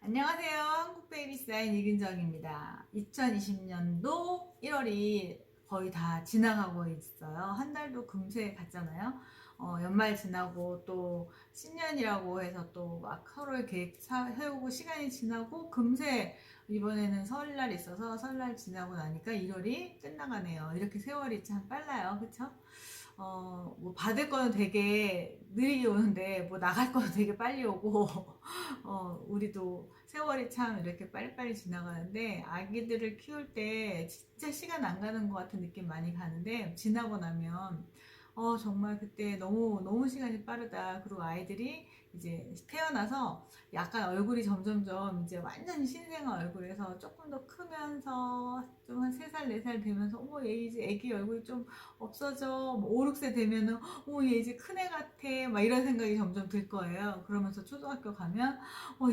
안녕하세요. 한국 베이비사인 이근정입니다. 2020년도 1월이 거의 다 지나가고 있어요. 한 달도 금세 갔잖아요. 연말 지나고 또 신년이라고 해서 또 막 서로의 계획 세우고 시간이 지나고 금세 이번에는 설날 있어서 설날 지나고 나니까 1월이 끝나가네요. 이렇게 세월이 참 빨라요. 그쵸? 뭐 받을 거는 되게 느리게 오는데 뭐 나갈 거는 되게 빨리 오고 우리도 세월이 참 이렇게 빨리빨리 지나가는데 아기들을 키울 때 진짜 시간 안 가는 것 같은 느낌 많이 가는데 지나고 나면 정말 그때 너무 시간이 빠르다. 그리고 아이들이 이제 태어나서 약간 얼굴이 점점점 이제 완전히 신생아 얼굴에서 조금 더 크면서 좀 한 3살, 4살 되면서 어머 얘 이제 애기 얼굴이 좀 없어져. 뭐 5, 6세 되면은 얘 이제 큰 애 같아. 막 이런 생각이 점점 들 거예요. 그러면서 초등학교 가면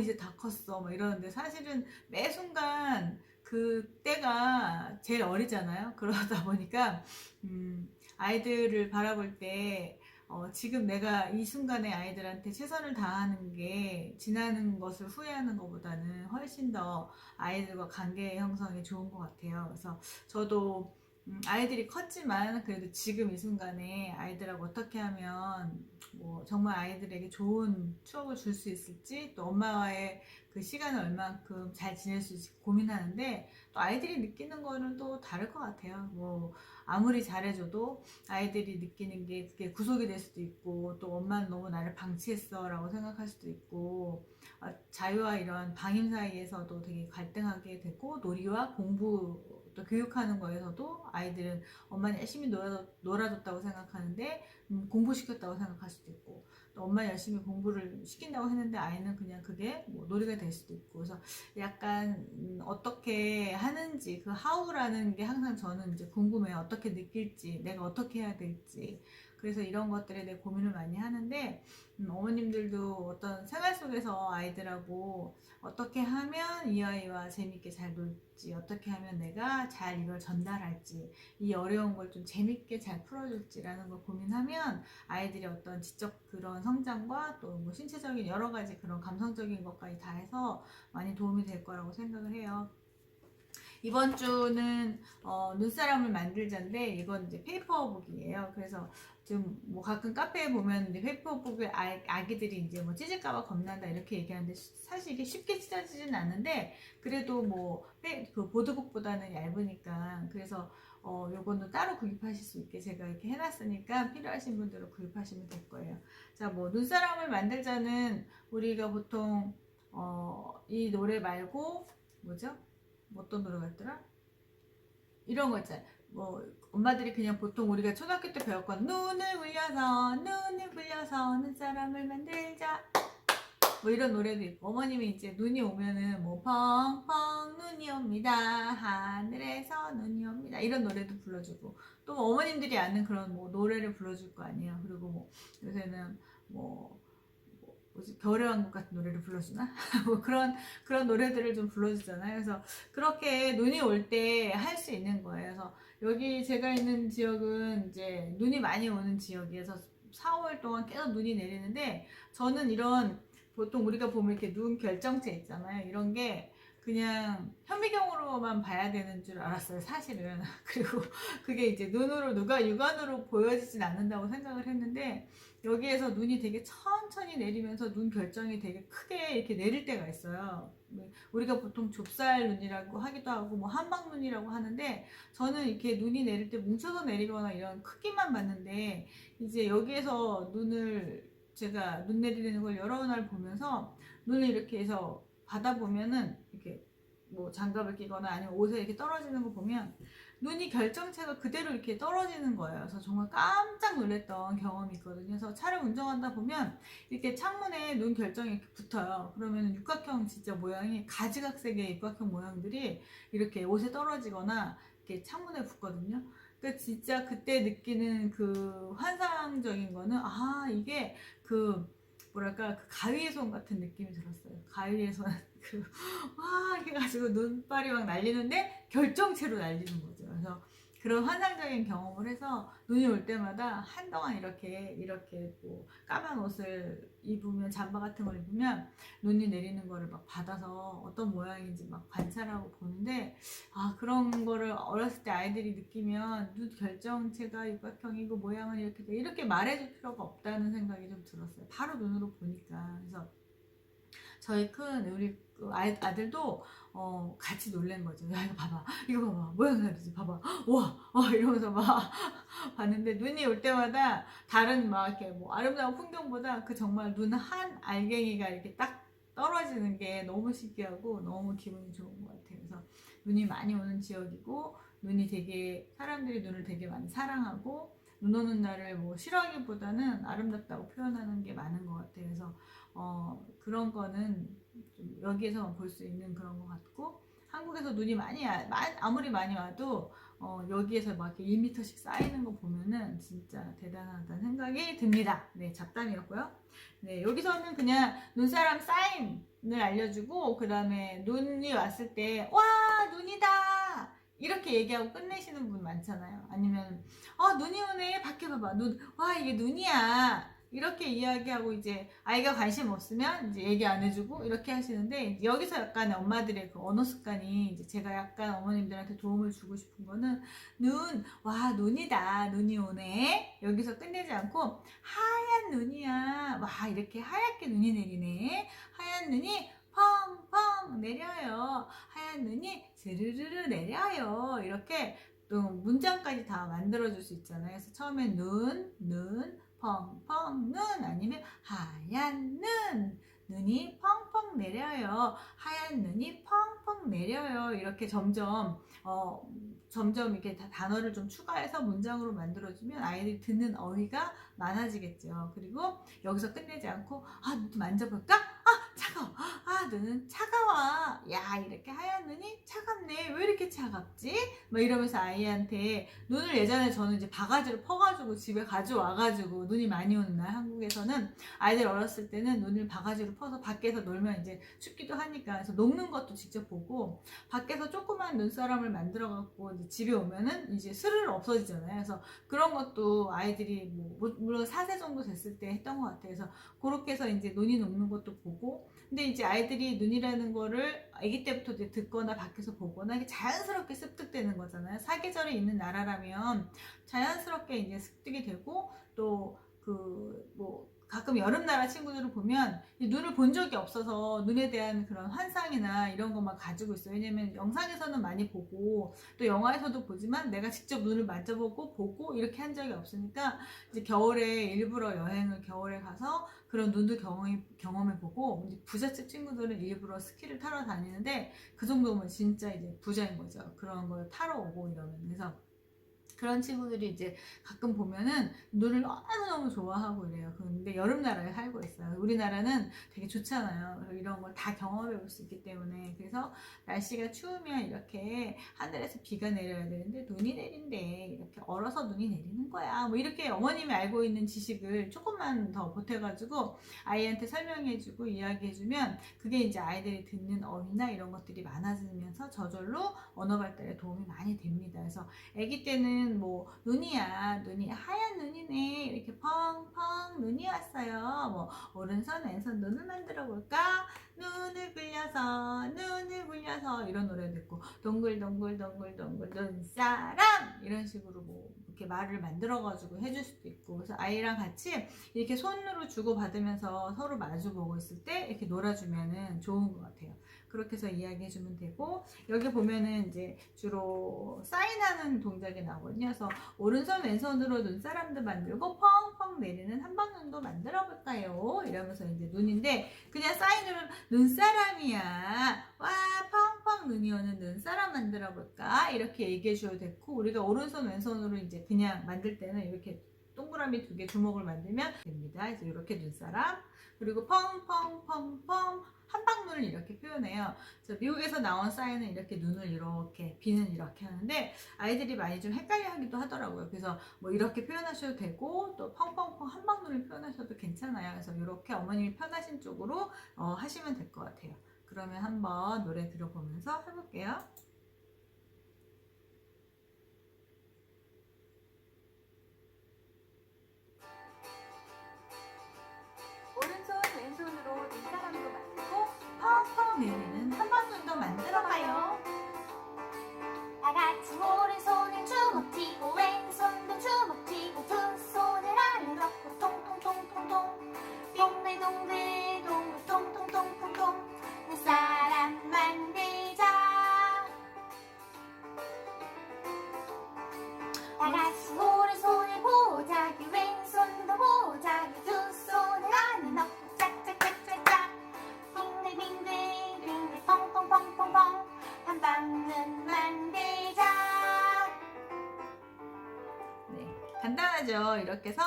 이제 다 컸어. 막 이러는데 사실은 매 순간 그때가 제일 어리잖아요. 그러다 보니까 아이들을 바라볼 때 지금 내가 이 순간에 아이들한테 최선을 다하는 게 지나는 것을 후회하는 것보다는 훨씬 더 아이들과 관계 형성이 좋은 것 같아요. 그래서 저도 아이들이 컸지만 그래도 지금 이 순간에 아이들하고 어떻게 하면 뭐 정말 아이들에게 좋은 추억을 줄 수 있을지 또 엄마와의 그 시간을 얼만큼 잘 지낼 수 있을지 고민하는데 또 아이들이 느끼는 거는 또 다를 것 같아요. 뭐 아무리 잘해줘도 아이들이 느끼는 게 그게 구속이 될 수도 있고 또 엄마는 너무 나를 방치했어 라고 생각할 수도 있고 자유와 이런 방임 사이에서도 되게 갈등하게 되고 놀이와 공부 또 교육하는 거에서도 아이들은 엄마는 열심히 놀아줬다고 생각하는데 공부시켰다고 생각할 수도 있고 또 엄마 열심히 공부를 시킨다고 했는데 아이는 그냥 그게 뭐 놀이가 될 수도 있고 그래서 약간 어떻게 하는지 그 하우라는 게 항상 저는 이제 궁금해요. 어떻게 느낄지 내가 어떻게 해야 될지 그래서 이런 것들에 대해 고민을 많이 하는데 어머님들도 어떤 생활 속에서 아이들하고 어떻게 하면 이 아이와 재밌게 잘 놀지 어떻게 하면 내가 잘 이걸 전달할지 이 어려운 걸 좀 재밌게 잘 풀어줄지라는 걸 고민하면 아이들의 어떤 지적 그런 성장과 또 뭐 신체적인 여러 가지 그런 감성적인 것까지 다 해서 많이 도움이 될 거라고 생각을 해요. 이번 주는 눈사람을 만들자인데 이건 이제 페이퍼북이에요. 그래서 지금 뭐 가끔 카페에 보면 이제 페이퍼북을 아기들이 이제 뭐 찢을까봐 겁난다 이렇게 얘기하는데 사실 이게 쉽게 찢어지진 않는데 그래도 뭐 그 보드북보다는 얇으니까 그래서 요거는 따로 구입하실 수 있게 제가 이렇게 해놨으니까 필요하신 분들은 구입하시면 될 거예요. 자, 뭐 눈사람을 만들자는 우리가 보통 이 노래 말고 뭐죠? 뭐 어떤 노래가 있더라? 이런 거 있잖아요. 뭐 엄마들이 그냥 보통 우리가 초등학교 때 배웠건 눈을 불려서 눈사람을 만들자 뭐 이런 노래도 있고 어머님이 이제 눈이 오면은 뭐 펑펑 눈이 옵니다 하늘에서 눈이 옵니다 이런 노래도 불러주고 또 어머님들이 아는 그런 뭐 노래를 불러줄 거 아니에요. 그리고 뭐 요새는 뭐 뭐지 겨울의 왕국 같은 노래를 불러주나 뭐 그런 노래들을 좀 불러주잖아요. 그래서 그렇게 눈이 올 때 할 수 있는 거예요. 그래서 여기 제가 있는 지역은 이제 눈이 많이 오는 지역이어서 4, 5일 동안 계속 눈이 내리는데 저는 이런 보통 우리가 보면 이렇게 눈 결정체 있잖아요. 이런 게 그냥 현미경으로만 봐야 되는 줄 알았어요, 사실은. 그리고 그게 이제 눈으로 누가 육안으로 보여지진 않는다고 생각을 했는데 여기에서 눈이 되게 천천히 내리면서 눈 결정이 되게 크게 이렇게 내릴 때가 있어요. 우리가 보통 좁쌀 눈이라고 하기도 하고 뭐 한방 눈이라고 하는데 저는 이렇게 눈이 내릴 때 뭉쳐서 내리거나 이런 크기만 봤는데 이제 여기에서 눈을 제가 눈 내리는 걸 여러 날 보면서 눈을 이렇게 해서 받아보면은 이렇게 뭐 장갑을 끼거나 아니면 옷에 이렇게 떨어지는 거 보면 눈이 결정체가 그대로 이렇게 떨어지는 거예요. 그래서 정말 깜짝 놀랐던 경험이 있거든요. 그래서 차를 운전하다 보면 이렇게 창문에 눈 결정이 이렇게 붙어요. 그러면 육각형 진짜 모양이 가지각색의 육각형 모양들이 이렇게 옷에 떨어지거나 이렇게 창문에 붙거든요. 그러니까 진짜 그때 느끼는 그 환상적인 거는 이게 그 뭐랄까 그 가위의 손 같은 느낌이 들었어요. 가위의 손 와 이렇게 가지고 눈발이 막 날리는데 결정체로 날리는 거죠. 그래서 그런 환상적인 경험을 해서 눈이 올 때마다 한동안 이렇게 뭐 까만 옷을 입으면, 잠바 같은 걸 입으면 눈이 내리는 거를 막 받아서 어떤 모양인지 막 관찰하고 보는데, 아, 그런 거를 어렸을 때 아이들이 느끼면 눈 결정체가 육각형이고 모양은 이렇게 돼, 이렇게 말해줄 필요가 없다는 생각이 좀 들었어요. 바로 눈으로 보니까. 그래서 저희 큰 우리 그 아들도 같이 놀란 거죠. 야, 이거 봐봐, 모양 다르지, 봐봐, 와, 이러면서 막 봤는데, 눈이 올 때마다 다른 막 이렇게 뭐 아름다운 풍경보다 그 정말 눈 한 알갱이가 이렇게 딱 떨어지는 게 너무 신기하고 너무 기분이 좋은 것 같아요. 그래서 눈이 많이 오는 지역이고, 눈이 되게, 사람들이 눈을 되게 많이 사랑하고, 눈 오는 날을 뭐 싫어하기보다는 아름답다고 표현하는 게 많은 것 같아요. 그래서 그런 거는 좀 여기에서만 볼 수 있는 그런 것 같고, 한국에서 눈이 아무리 많이 와도 여기에서 막 이렇게 1m씩 쌓이는 거 보면은 진짜 대단하다는 생각이 듭니다. 네, 잡담이었고요. 네, 여기서는 그냥 눈사람 사인을 알려주고, 그 다음에 눈이 왔을 때, 와, 눈이다! 이렇게 얘기하고 끝내시는 분 많잖아요. 아니면, 눈이 오네. 밖에 봐봐. 와, 이게 눈이야. 이렇게 이야기하고, 이제 아이가 관심 없으면 이제 얘기 안 해주고 이렇게 하시는데, 여기서 약간 엄마들의 그 언어 습관이, 이제 제가 약간 어머님들한테 도움을 주고 싶은 거는, 와, 눈이다. 눈이 오네. 여기서 끝내지 않고, 하얀 눈이야. 와, 이렇게 하얗게 눈이 내리네. 하얀 눈이 펑펑 내려요. 하얀 눈이 스르르르 내려요. 이렇게 또 문장까지 다 만들어줄 수 있잖아요. 그래서 처음에 눈, 펑펑 눈, 아니면 하얀 눈이 펑펑 내려요. 하얀 눈이 펑펑 내려요. 이렇게 점점 이렇게 단어를 좀 추가해서 문장으로 만들어주면 아이들이 듣는 어휘가 많아지겠죠. 그리고 여기서 끝내지 않고, 눈 만져볼까? 차가워. 눈은 차가워. 야, 이렇게 하얀 눈이 차갑네. 왜 이렇게 차갑지? 막 이러면서 아이한테 눈을, 예전에 저는 이제 바가지로 퍼가지고 집에 가져와가지고, 눈이 많이 오는 날 한국에서는 아이들 어렸을 때는 눈을 바가지로 퍼서 밖에서 놀면 이제 춥기도 하니까, 그래서 녹는 것도 직접 보고, 밖에서 조그만 눈사람을 만들어 갖고 이제 집에 오면은 이제 스르르 없어지잖아요. 그래서 그런 것도 아이들이 물론 4세 정도 됐을 때 했던 것 같아요. 그래서 그렇게 해서 이제 눈이 녹는 것도 보고, 근데 이제 아이들이 눈이라는 거를 아기 때부터 이제 듣거나 밖에서 보거나 이게 자연스럽게 습득되는 거잖아요. 사계절이 있는 나라라면 자연스럽게 이제 습득이 되고, 또 가끔 여름 나라 친구들을 보면 눈을 본 적이 없어서 눈에 대한 그런 환상이나 이런 것만 가지고 있어요. 왜냐면 영상에서는 많이 보고 또 영화에서도 보지만 내가 직접 눈을 만져보고 보고 이렇게 한 적이 없으니까, 이제 겨울에 일부러 여행을 겨울에 가서 그런 눈도 경험해보고, 이제 부잣집 친구들은 일부러 스키를 타러 다니는데, 그 정도면 진짜 이제 부자인 거죠. 그런 걸 타러 오고 이러면. 그래서 그런 친구들이 이제 가끔 보면은 눈을 너무너무 좋아하고 이래요. 근데 여름 나라에 살고 있어요. 우리나라는 되게 좋잖아요. 이런 걸 다 경험해 볼 수 있기 때문에. 그래서 날씨가 추우면 이렇게 하늘에서 비가 내려야 되는데 눈이 내린대. 이렇게 얼어서 눈이 내리는 거야. 뭐 이렇게 어머님이 알고 있는 지식을 조금만 더 보태가지고 아이한테 설명해주고 이야기해주면, 그게 이제 아이들이 듣는 어휘나 이런 것들이 많아지면서 저절로 언어 발달에 도움이 많이 됩니다. 그래서 아기 때는 눈이 하얀 눈이네, 이렇게 펑펑 눈이 왔어요. 오른손 왼손 눈을 만들어 볼까? 눈을 굴려서 이런 노래 듣고, 동글동글 눈사람, 이런 식으로 이렇게 말을 만들어 가지고 해줄 수도 있고. 그래서 아이랑 같이 이렇게 손으로 주고 받으면서 서로 마주 보고 있을 때 이렇게 놀아주면은 좋은 것 같아요. 그렇게 해서 이야기해주면 되고, 여기 보면은 이제 주로 사인하는 동작이 나오거든요. 그래서 오른손 왼손으로 눈사람도 만들고 펑펑 내리는 한방눈도 만들어 볼까요? 이러면서 이제 눈인데, 그냥 사인으로 눈사람이야, 와 펑펑 눈이 오는 눈사람 만들어 볼까, 이렇게 얘기해 줘도 되고, 우리가 오른손 왼손으로 이제 그냥 만들 때는 이렇게 동그라미 2개 주먹을 만들면 됩니다. 그래서 이렇게 눈사람, 그리고 펑펑펑펑 한방눈을 이렇게 표현해요. 그래서 미국에서 나온 사인은 이렇게 눈을 이렇게, 비는 이렇게 하는데 아이들이 많이 좀 헷갈려 하기도 하더라고요. 그래서 이렇게 표현하셔도 되고, 또 펑펑펑 한방눈을 표현하셔도 괜찮아요. 그래서 이렇게 어머님이 편하신 쪽으로 하시면 될 것 같아요. 그러면 한번 노래 들어보면서 해볼게요. 편하죠. 이렇게 해서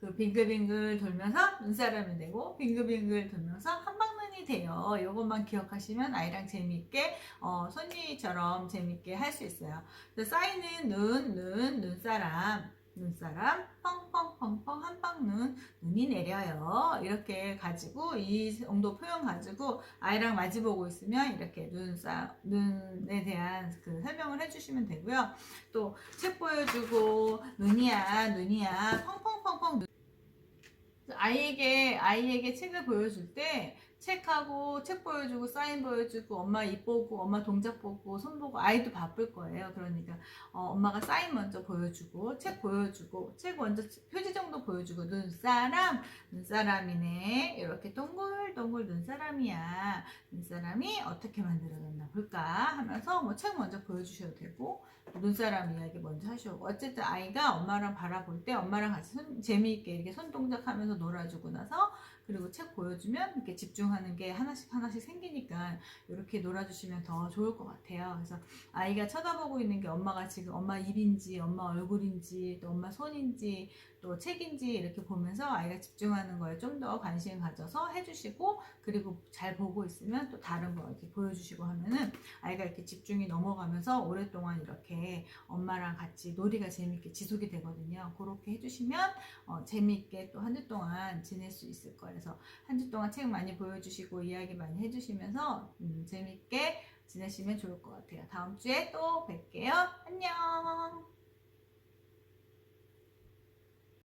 그 빙글빙글 돌면서 눈사람이 되고 빙글빙글 돌면서 한방눈이 돼요. 이것만 기억하시면 아이랑 재미있게 손니처럼 재미있게 할 수 있어요. 그래서 쌓이는 눈사람, 펑펑펑펑 한방눈, 눈이 내려요. 이렇게 가지고 이 정도 표현 가지고 아이랑 마주보고 있으면 이렇게 눈에 대한 그 설명을 해주시면 되고요. 또 책 보여주고 눈이야 펑펑펑펑 아이에게 책을 보여줄 때 책하고 책 보여주고 사인 보여주고 엄마 입 보고 엄마 동작 보고 손 보고 아이도 바쁠 거예요. 그러니까 엄마가 사인 먼저 보여주고 책 보여주고 책 먼저 표지 정도 보여주고 눈사람이네 이렇게 동글동글 눈사람이야. 눈사람이 어떻게 만들어졌나 볼까 하면서 뭐 책 먼저 보여주셔도 되고 눈사람 이야기 먼저 하시고 어쨌든 아이가 엄마랑 바라볼 때 엄마랑 같이 재미있게 이렇게 손 동작하면서 놀아주고 나서 그리고 책 보여주면 이렇게 집중하는 게 하나씩 생기니까 이렇게 놀아주시면 더 좋을 것 같아요. 그래서 아이가 쳐다보고 있는 게 엄마가 지금 엄마 입인지 엄마 얼굴인지 또 엄마 손인지 또 책인지 이렇게 보면서 아이가 집중하는 거에 좀 더 관심 가져서 해주시고 그리고 잘 보고 있으면 또 다른 거 이렇게 보여주시고 하면은 아이가 이렇게 집중이 넘어가면서 오랫동안 이렇게 엄마랑 같이 놀이가 재밌게 지속이 되거든요. 그렇게 해주시면 재밌게 또 한 주 동안 지낼 수 있을 거예요. 그래서 한 주 동안 책 많이 보여주시고 이야기 많이 해주시면서 재밌게 지내시면 좋을 것 같아요. 다음 주에 또 뵐게요. 안녕.